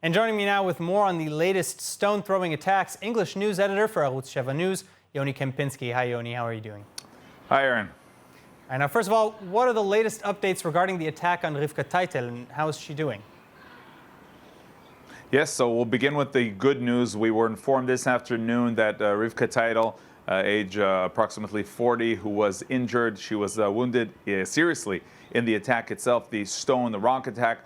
And joining me now with more on the latest stone-throwing attacks, English news editor for Arutz Sheva News, Yoni Kempinski. Hi, Yoni. How are you doing? Hi, Aaron. All right, now, first of all, what are the latest updates regarding the attack on Rivka Teitel, and how is she doing? Yes, so we'll begin with the good news. We were informed this afternoon that Rivka Teitel, age approximately 40, who was injured. She was wounded seriously in the attack itself, the rock attack.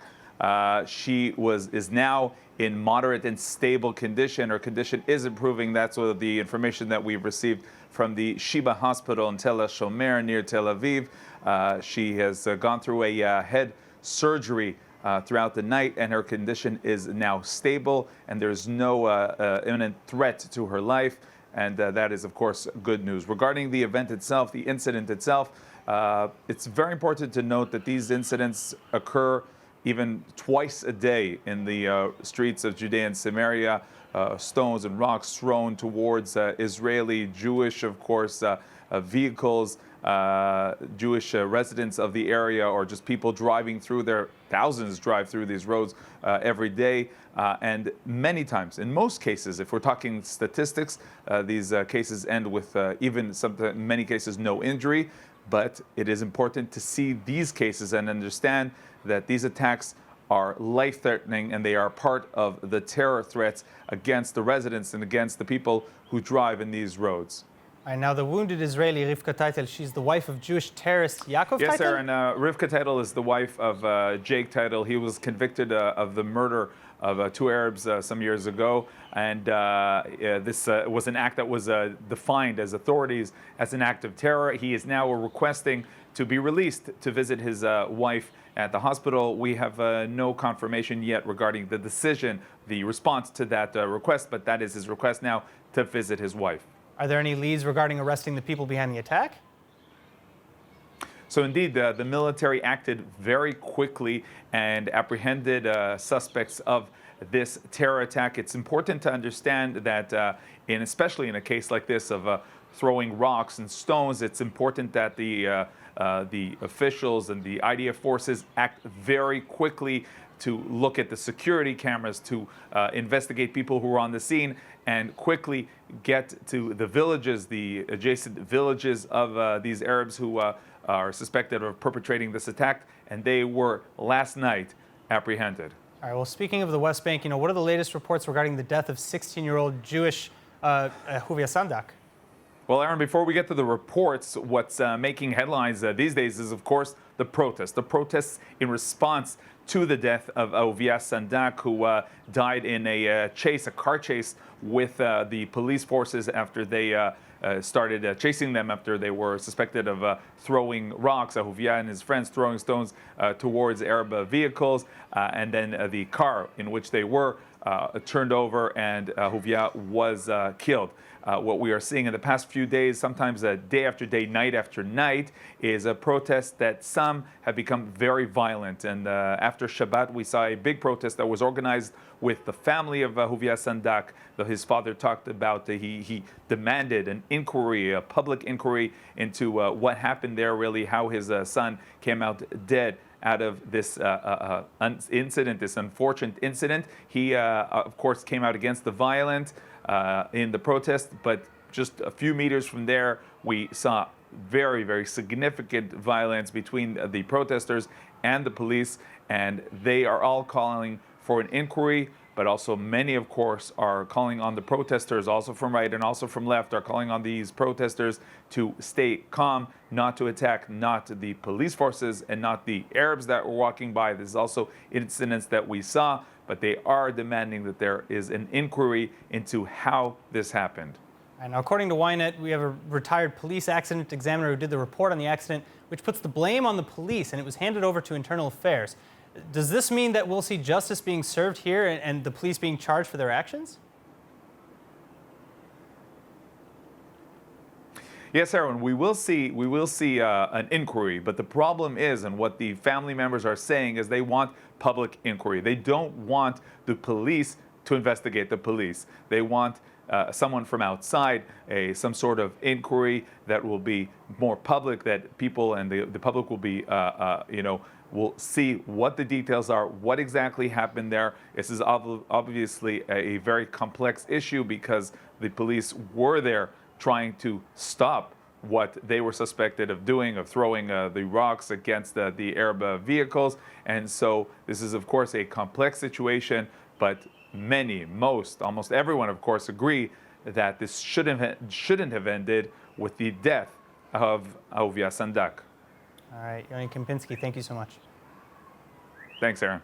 She is now in moderate and stable condition. Her condition is improving. That's the information that we've received from the Sheba Hospital in Tel Shomer near Tel Aviv. She has gone through a head surgery throughout the night, and her condition is now stable, and there's no imminent threat to her life, and that is, of course, good news. Regarding the event itself, the incident itself, it's very important to note that these incidents occur even twice a day in the streets of Judea and Samaria. Stones and rocks thrown towards Israeli, Jewish, of course, vehicles, Jewish residents of the area, or just people driving through there. Thousands drive through these roads every day, and many times, in most cases, if we're talking statistics, these cases end with many cases, no injury. But it is important to see these cases and understand that these attacks are life-threatening, and they are part of the terror threats against the residents and against the people who drive in these roads. All right, now, the wounded Israeli, Rivka Teitel, she's the wife of Jewish terrorist Yaakov Teitel? Yes, Aaron. Rivka Teitel is the wife of Jake Teitel. He was convicted of the murder of two Arabs some years ago, and this was an act that was defined as authorities as an act of terror. He is now requesting to be released to visit his wife at the hospital. We have no confirmation yet regarding the decision, the response to that request, but that is his request now, to visit his wife. Are there any leads regarding arresting the people behind the attack? So indeed, the military acted very quickly and apprehended suspects of this terror attack. It's important to understand that, especially in a case like this of throwing rocks and stones, it's important that the officials and the IDF forces act very quickly to look at the security cameras, to investigate people who are on the scene, and quickly get to the villages, the adjacent villages of these Arabs who are suspected of perpetrating this attack, and they were last night apprehended. All right, well, speaking of the West Bank, what are the latest reports regarding the death of 16-year-old Jewish Ahuvia Sandak? Well, Aaron, before we get to the reports, what's making headlines these days is, of course, the protests in response to the death of Ahuvia Sandak, who died in a car chase with the police forces after they started chasing them after they were suspected of throwing rocks. Ahuvia and his friends throwing stones towards Arab vehicles, and then the car in which they were turned over, and Ahuvia was killed. What we are seeing in the past few days, sometimes day after day, night after night, is a protest that some have become very violent. And after Shabbat, we saw a big protest that was organized with the family of Ahuvia Sandak. His father talked about, he demanded an inquiry, a public inquiry into what happened there, really, how his son came out dead out of this incident, this unfortunate incident. He, of course, came out against the violence in the protest, but just a few meters from there, we saw very, very significant violence between the protesters and the police, and they are all calling for an inquiry, but also many, of course, are calling on the protesters, also from right and also from left, are calling on these protesters to stay calm, not to attack, not the police forces and not the Arabs that were walking by. This is also incidents that we saw, but they are demanding that there is an inquiry into how this happened. And according to Ynet, we have a retired police accident examiner who did the report on the accident, which puts the blame on the police, and it was handed over to Internal Affairs. Does this mean that we'll see justice being served here and the police being charged for their actions? Yes, Aaron, we will see an inquiry, but the problem is, and what the family members are saying, is they want public inquiry. They don't want the police to investigate the police. They want someone from outside, some sort of inquiry that will be more public, that people and the public will be, We'll see what the details are, what exactly happened there. This is obviously a very complex issue because the police were there trying to stop what they were suspected of doing, of throwing the rocks against the Arab vehicles. And so this is, of course, a complex situation, but almost everyone, of course, agree that this shouldn't have ended with the death of Ahavia Sandak. All right, Yoni Kempinski, thank you so much. Thanks, Aaron.